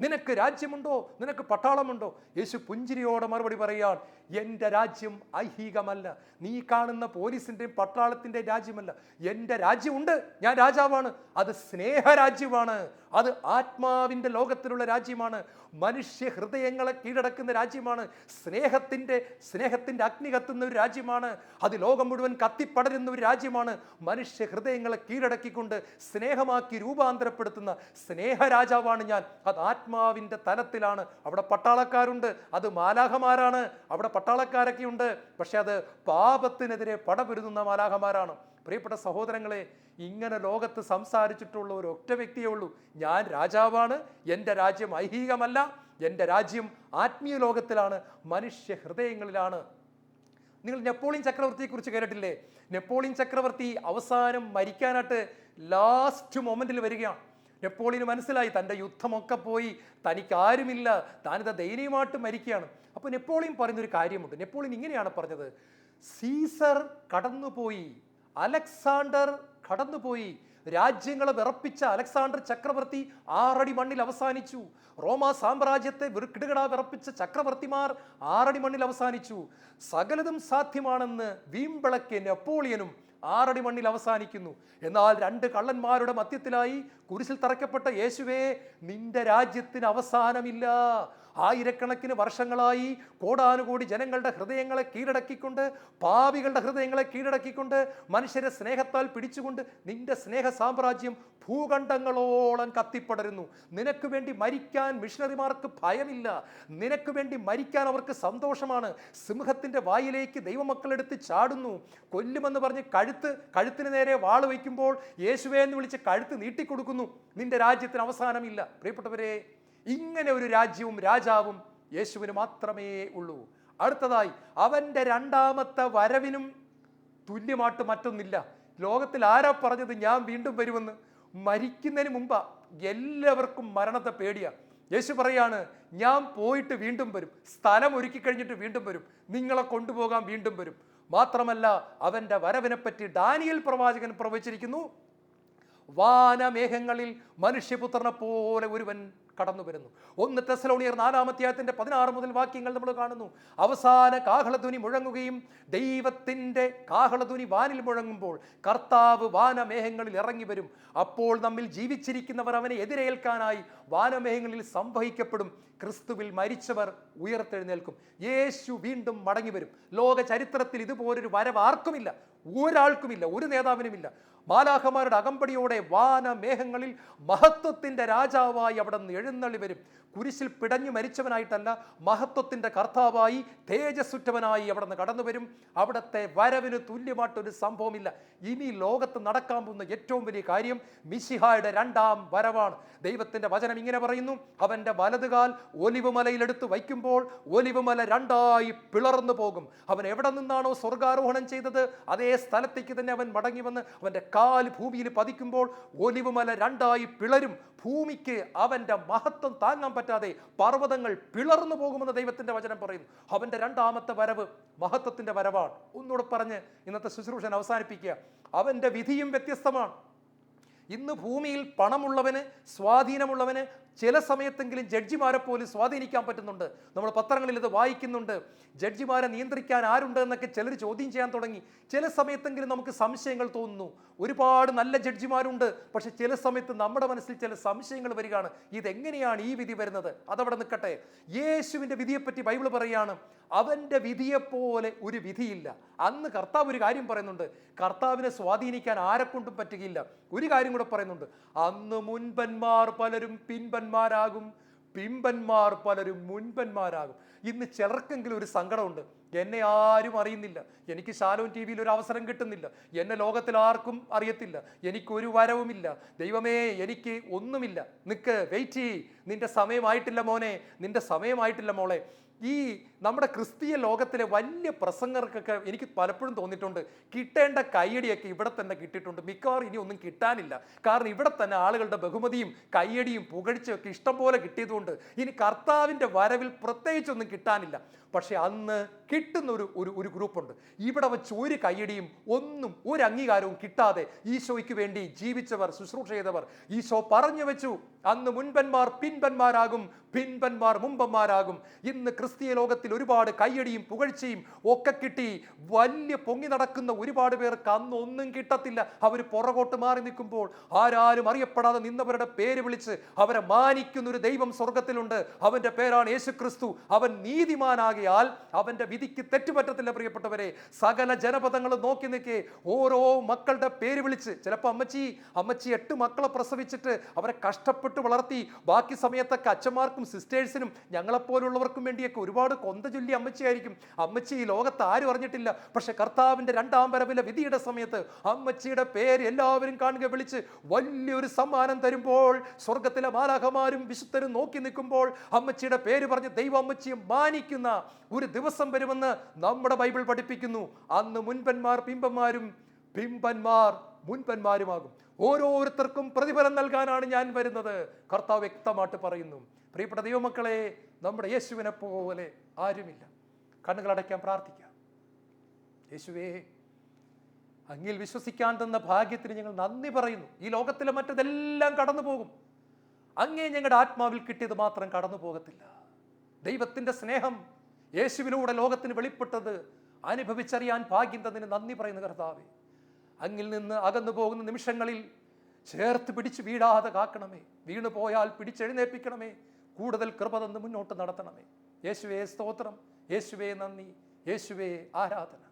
നിനക്ക് രാജ്യമുണ്ടോ? നിനക്ക് പട്ടാളമുണ്ടോ? യേശു പുഞ്ചിരിയോടെ മറുപടി പറയാൻ, എൻ്റെ രാജ്യം ഐഹികമല്ല. നീ കാണുന്ന പോലീസിൻ്റെയും പട്ടാളത്തിൻ്റെ രാജ്യമല്ല. എൻ്റെ രാജ്യമുണ്ട്, ഞാൻ രാജാവാണ്. അത് സ്നേഹരാജ്യമാണ്, അത് ആത്മാവിൻ്റെ ലോകത്തിലുള്ള രാജ്യമാണ്, മനുഷ്യ ഹൃദയങ്ങളെ കീഴടക്കുന്ന രാജ്യമാണ്, സ്നേഹത്തിൻ്റെ അഗ്നി കത്തുന്ന ഒരു രാജ്യമാണ്, അത് ലോകം മുഴുവൻ കത്തിപ്പടരുന്ന ഒരു രാജ്യമാണ്. മനുഷ്യ ഹൃദയങ്ങളെ കീഴടക്കിക്കൊണ്ട് സ്നേഹമാക്കി രൂപാന്തരപ്പെടുത്തുന്ന സ്നേഹരാജാവാണ് ഞാൻ. അത് ആത്മാവിൻ്റെ തലത്തിലാണ്. അവിടെ പട്ടാളക്കാരുണ്ട്, അത് മാലാഖമാരാണ്. അവിടെ പട്ടാളക്കാരൊക്കെ ഉണ്ട്, പക്ഷെ അത് പാപത്തിനെതിരെ പടപൊരുതുന്ന മാലാഖമാരാണ്. പ്രിയപ്പെട്ട സഹോദരങ്ങളെ, ഇങ്ങനെ ലോകത്ത് സംസാരിച്ചിട്ടുള്ള ഒരു ഒറ്റ വ്യക്തിയേ ഉള്ളൂ. ഞാൻ രാജാവാണ്, എൻ്റെ രാജ്യം ഐഹികമല്ല, എൻ്റെ രാജ്യം ആത്മീയ ലോകത്തിലാണ്, മനുഷ്യ ഹൃദയങ്ങളിലാണ്. നിങ്ങൾ നെപ്പോളിയൻ ചക്രവർത്തിയെക്കുറിച്ച് കേട്ടിട്ടില്ലേ? നെപ്പോളിയൻ ചക്രവർത്തി അവസാനം മരിക്കാനായിട്ട് ലാസ്റ്റ് മൊമെന്റിൽ വരികയാണ്. നെപ്പോളിയന് മനസ്സിലായി തൻ്റെ യുദ്ധമൊക്കെ പോയി, തനിക്ക് ആരുമില്ല, താനിത് ദയനീയമായിട്ട് മരിക്കുകയാണ്. അപ്പോൾ നെപ്പോളിയൻ പറയുന്നൊരു കാര്യമുണ്ട്. നെപ്പോളിയൻ ഇങ്ങനെയാണ് പറഞ്ഞത്: സീസർ കടന്നുപോയി, അലക്സാണ്ടർ കടന്നുപോയി, രാജ്യങ്ങളെ വിറപ്പിച്ച അലക്സാണ്ടർ ചക്രവർത്തി 6 അടി മണ്ണിൽ അവസാനിച്ചു. റോമാ സാമ്രാജ്യത്തെ കിടുകിട വിറപ്പിച്ച ചക്രവർത്തിമാർ 6 അടി മണ്ണിൽ അവസാനിച്ചു. സകലതും സാധ്യമാണെന്ന് വീമ്പിളക്കിയ നെപ്പോളിയനും 6 അടി മണ്ണിൽ അവസാനിക്കുന്നു. എന്നാൽ 2 കള്ളന്മാരുടെ മധ്യത്തിലായി കുരിശിൽ തറയ്ക്കപ്പെട്ട യേശുവേ, നിന്റെ രാജ്യത്തിന് അവസാനമില്ല. ആയിരക്കണക്കിന് വർഷങ്ങളായി കോടാനുകോടി ജനങ്ങളുടെ ഹൃദയങ്ങളെ കീഴടക്കിക്കൊണ്ട്, പാപികളുടെ ഹൃദയങ്ങളെ കീഴടക്കിക്കൊണ്ട്, മനുഷ്യരെ സ്നേഹത്താൽ പിടിച്ചുകൊണ്ട് നിന്റെ സ്നേഹ സാമ്രാജ്യം ഭൂഖണ്ഡങ്ങളോളം കത്തിപ്പടരുന്നു. നിനക്ക് വേണ്ടി മരിക്കാൻ മിഷണറിമാർക്ക് ഭയമില്ല, നിനക്ക് വേണ്ടി മരിക്കാൻ അവർക്ക് സന്തോഷമാണ്. സിംഹത്തിൻ്റെ വായിലേക്ക് ദൈവമക്കളെടുത്ത് ചാടുന്നു. കൊല്ലുമെന്ന് പറഞ്ഞ് കഴുത്തിന് നേരെ വാള് വയ്ക്കുമ്പോൾ യേശുവേ എന്ന് വിളിച്ച് കഴുത്ത് നീട്ടിക്കൊടുക്കുന്നു. നിന്റെ രാജ്യത്തിന് അവസാനമില്ല. പ്രിയപ്പെട്ടവരെ, ഇങ്ങനെ ഒരു രാജ്യവും രാജാവും യേശുവിന് മാത്രമേ ഉള്ളൂ. അടുത്തതായി, അവൻ്റെ 2ാമത്തെ വരവിനും തുല്യമായിട്ട് മറ്റൊന്നില്ല. ലോകത്തിൽ ആരാ പറഞ്ഞത് ഞാൻ വീണ്ടും വരുമെന്ന്? മരിക്കുന്നതിന് മുമ്പാ എല്ലാവർക്കും മരണത്തെ പേടിയാ. യേശു പറയാണ്, ഞാൻ പോയിട്ട് വീണ്ടും വരും, സ്ഥലം ഒരുക്കി കഴിഞ്ഞിട്ട് വീണ്ടും വരും, നിങ്ങളെ കൊണ്ടുപോകാൻ വീണ്ടും വരും. മാത്രമല്ല, അവൻ്റെ വരവിനെപ്പറ്റി ദാനിയേൽ പ്രവാചകൻ പ്രവചിച്ചിരിക്കുന്നു: വാനമേഘങ്ങളിൽ മനുഷ്യപുത്രനെ പോലെ ഒരുവൻ കടന്നു വരുന്നു. 1 തെസ്സലോനിയർ 4-ാം അധ്യായത്തിന്റെ 16 മുതൽ വാക്യങ്ങൾ നമ്മൾ കാണുന്നു. അവസാന കാഹളധ്വനി മുഴങ്ങുകയും ദൈവത്തിൻ്റെ കാഹളധ്വനി വാനിൽ മുഴങ്ങുമ്പോൾ കർത്താവ് വാനമേഘങ്ങളിൽ ഇറങ്ങി വരും. അപ്പോൾ നമ്മിൽ ജീവിച്ചിരിക്കുന്നവർ അവനെ എതിരേൽക്കാനായി വാനമേഘങ്ങളിൽ സംവഹിക്കപ്പെടും. ക്രിസ്തുവിൽ മരിച്ചവർ ഉയർത്തെഴുന്നേൽക്കും. യേശു വീണ്ടും മടങ്ങി വരും. ലോക ചരിത്രത്തിൽ ഇതുപോലൊരു വരവ് ആർക്കുമില്ല, ഒരാൾക്കുമില്ല, ഒരു നേതാവിനുമില്ല. മാലാഖമാരുടെ അകമ്പടിയോടെ വാനമേഘങ്ങളിൽ മഹത്വത്തിൻ്റെ രാജാവായി അവിടെ നിന്ന് എഴുന്നള്ളി വരും. കുരിശിൽ പിടഞ്ഞു മരിച്ചവനായിട്ടല്ല, മഹത്വത്തിൻ്റെ കർത്താവായി തേജസ്സുറ്റവനായി അവിടെ നിന്ന് കടന്നു വരും. അവിടുത്തെ വരവിന് തുല്യമായിട്ടൊരു സംഭവമില്ല. ഇനി ലോകത്ത് നടക്കാൻ പോകുന്ന ഏറ്റവും വലിയ കാര്യം മിശിഹായുടെ 2ാം വരവാണ്. ദൈവത്തിൻ്റെ വചനം ഇങ്ങനെ പറയുന്നു: അവൻ്റെ വലതുകാൽ ഒലിവ് മലയിലെടുത്ത് വയ്ക്കുമ്പോൾ ഒലിവ് മല 2ആയി പിളർന്നു പോകും. അവൻ എവിടെ നിന്നാണോ സ്വർഗാരോഹണം ചെയ്തത് അതേ സ്ഥലത്തേക്ക് തന്നെ അവൻ മടങ്ങി വന്ന് അവൻ്റെ കാൽ ഭൂമിയിൽ പതിക്കുമ്പോൾ ഒലിവ് മല 2ആയി പിളരും. ഭൂമിക്ക് അവൻ്റെ മഹത്വം താങ്ങാൻ പറ്റാതെ പർവ്വതങ്ങൾ പിളർന്നു പോകുമെന്ന് ദൈവത്തിൻ്റെ വചനം പറയുന്നു. അവൻ്റെ 2ാമത്തെ വരവ് മഹത്വത്തിൻ്റെ വരവാണ്. ഒന്നുകൂടെ പറഞ്ഞ് ഇന്നത്തെ ശുശ്രൂഷൻ അവസാനിപ്പിക്കുക. അവൻ്റെ വിധിയും വ്യത്യസ്തമാണ്. ഇന്ന് ഭൂമിയിൽ പണമുള്ളവന്, സ്വാധീനമുള്ളവന് ചില സമയത്തെങ്കിലും ജഡ്ജിമാരെ പോലും സ്വാധീനിക്കാൻ പറ്റുന്നുണ്ട്. നമ്മൾ പത്രങ്ങളിൽ ഇത് വായിക്കുന്നുണ്ട്. ജഡ്ജിമാരെ നിയന്ത്രിക്കാൻ ആരുണ്ട് എന്നൊക്കെ ചിലർ ചോദ്യം ചെയ്യാൻ തുടങ്ങി. ചില സമയത്തെങ്കിലും നമുക്ക് സംശയങ്ങൾ തോന്നുന്നു. ഒരുപാട് നല്ല ജഡ്ജിമാരുണ്ട്, പക്ഷെ ചില സമയത്ത് നമ്മുടെ മനസ്സിൽ ചില സംശയങ്ങൾ വരികയാണ്. ഇതെങ്ങനെയാണ് ഈ വിധി വരുന്നത്? അതവിടെ നിൽക്കട്ടെ. യേശുവിൻ്റെ വിധിയെപ്പറ്റി ബൈബിൾ പറയുകയാണ്, അവൻ്റെ വിധിയെപ്പോലെ ഒരു വിധിയില്ല. അന്ന് കർത്താവ് ഒരു കാര്യം പറയുന്നുണ്ട്, കർത്താവിനെ സ്വാധീനിക്കാൻ ആരെക്കൊണ്ടും പറ്റുകയില്ല. ഒരു കാര്യം കൂടെ പറയുന്നുണ്ട്, അന്ന് മുൻപന്മാർ പലരും പിൻപന്മാരാകും, പിമ്പന്മാർ പലരും മുൻപന്മാരാകും. ഇന്ന് ചിലർക്കെങ്കിലും ഒരു സങ്കടമുണ്ട്, എന്നെ ആരും അറിയുന്നില്ല, എനിക്ക് ശാലോം ടി വിയിൽ ഒരു അവസരം കിട്ടുന്നില്ല, എന്നെ ലോകത്തിൽ ആർക്കും അറിയത്തില്ല, എനിക്കൊരു വരവുമില്ല, ദൈവമേ എനിക്ക് ഒന്നുമില്ല. നിക്ക്, വെയിറ്റ് ചെയ്യ്, നിന്റെ സമയമായിട്ടില്ല മോനെ, നിന്റെ സമയമായിട്ടില്ല മോളെ. ഈ നമ്മുടെ ക്രിസ്തീയ ലോകത്തിലെ വലിയ പ്രസംഗർക്കൊക്കെ എനിക്ക് പലപ്പോഴും തോന്നിയിട്ടുണ്ട്, കിട്ടേണ്ട കയ്യടിയൊക്കെ ഇവിടെ തന്നെ കിട്ടിയിട്ടുണ്ട്. മിക്കവാറും ഇനി ഒന്നും കിട്ടാനില്ല. കാരണം ഇവിടെ തന്നെ ആളുകളുടെ ബഹുമതിയും കയ്യടിയും പുകഴ്ചയൊക്കെ ഇഷ്ടം പോലെ കിട്ടിയതുകൊണ്ട് ഇനി കർത്താവിൻ്റെ വരവിൽ പ്രത്യേകിച്ചൊന്നും കിട്ടാനില്ല. പക്ഷെ അന്ന് കിട്ടുന്ന ഒരു ഗ്രൂപ്പുണ്ട്. ഇവിടെ വെച്ച് ഒരു കയ്യടിയും ഒന്നും ഒരു അംഗീകാരവും കിട്ടാതെ ഈശോയ്ക്ക് വേണ്ടി ജീവിച്ചവർ, ശുശ്രൂഷ ചെയ്തവർ. ഈശോ പറഞ്ഞു വെച്ചു, അന്ന് മുൻപന്മാർ പിൻപന്മാരാകും, പിൻപന്മാർ മുമ്പന്മാരാകും. ഇന്ന് ക്രിസ്തീയ ലോകത്തിൽ ഒരുപാട് കയ്യടിയും പുകഴ്ചയും ഒക്കെ കിട്ടി വലിയ പൊങ്ങി നടക്കുന്ന ഒരുപാട് പേർക്ക് അന്ന് ഒന്നും കിട്ടത്തില്ല. അവർ പുറകോട്ട് മാറി നിൽക്കുമ്പോൾ ആരാരും അറിയപ്പെടാതെ നിന്നവരുടെ പേര് വിളിച്ച് അവരെ മാനിക്കുന്ന ഒരു ദൈവം സ്വർഗത്തിലുണ്ട്. അവന്റെ പേരാണ് യേശു ക്രിസ്തു. അവൻ നീതിമാനാകിയാൽ അവന്റെ വിധിക്ക് തെറ്റുപറ്റത്തില്ല. പ്രിയപ്പെട്ടവരെ, സകല ജനപദങ്ങളും നോക്കി നിൽക്കേ ഓരോ മക്കളുടെ പേര് വിളിച്ച്, ചിലപ്പോൾ അമ്മച്ചി 8 മക്കളെ പ്രസവിച്ചിട്ട് അവരെ കഷ്ടപ്പെട്ട് വളർത്തി, ബാക്കി സമയത്തൊക്കെ അച്ഛന്മാർക്കും സിസ്റ്റേഴ്സിനും ഞങ്ങളെപ്പോലുള്ളവർക്കും വേണ്ടിയൊക്കെ ഒരുപാട് കൊന്ത ചൊല്ലി അമ്മച്ചിയായിരിക്കും. അമ്മച്ചി ഈ ലോകത്ത് ആരും അറിഞ്ഞിട്ടില്ല. പക്ഷെ കർത്താവിന്റെ 2ാം വരവിലെ വിധിയുടെ സമയത്ത് അമ്മച്ചിയുടെ പേര് എല്ലാവരും കാണുക വിളിച്ച് വലിയൊരു സമ്മാനം തരുമ്പോൾ, സ്വർഗത്തിലെ മാലാഖമാരും വിശുദ്ധരും നോക്കി നിൽക്കുമ്പോൾ അമ്മച്ചിയുടെ പേര് പറഞ്ഞ് ദൈവം അമ്മച്ചിയെ മാനിക്കുന്ന ഒരു ദിവസം വരുമെന്ന് നമ്മുടെ ബൈബിൾ പഠിപ്പിക്കുന്നു. അന്ന് മുൻപന്മാർ പിമ്പന്മാരും, പിമ്പന്മാർ മുൻപന്മാരുമാകും. ഓരോരുത്തർക്കും പ്രതിഫലം നൽകാനാണ് ഞാൻ വരുന്നത്, കർത്താവ് വ്യക്തമായിട്ട് പറയുന്നു. പ്രിയപ്പെട്ട ദൈവമക്കളെ, നമ്മുടെ യേശുവിനെ പോലെ ആരുമില്ല. കണ്ണുകളടയ്ക്കാൻ പ്രാർത്ഥിക്കാം. യേശുവേ, അങ്ങിൽ വിശ്വസിക്കാൻ തന്ന ഭാഗ്യത്തിന് ഞങ്ങൾ നന്ദി പറയുന്നു. ഈ ലോകത്തിലെ മറ്റതെല്ലാം കടന്നു പോകും, അങ്ങേ ഞങ്ങളുടെ ആത്മാവിൽ കിട്ടിയത് മാത്രം കടന്നു പോകത്തില്ല. ദൈവത്തിൻ്റെ സ്നേഹം യേശുവിലൂടെ ലോകത്തിന് വെളിപ്പെട്ടത് അനുഭവിച്ചറിയാൻ ഭാഗ്യം തന്നതിന് നന്ദി പറയുന്ന കർത്താവേ, അങ്ങിൽ നിന്ന് അകന്നു പോകുന്ന നിമിഷങ്ങളിൽ ചേർത്ത് പിടിച്ച് വീഴാതെ കാക്കണമേ. വീണു പോയാൽ പിടിച്ചെഴുന്നേൽപ്പിക്കണമേ. കൂടുതൽ കൃപ തന്ന് മുന്നോട്ട് നടത്തണമേ. യേശുവേ സ്തോത്രം, യേശുവേ നന്ദി, യേശുവേ ആരാധന.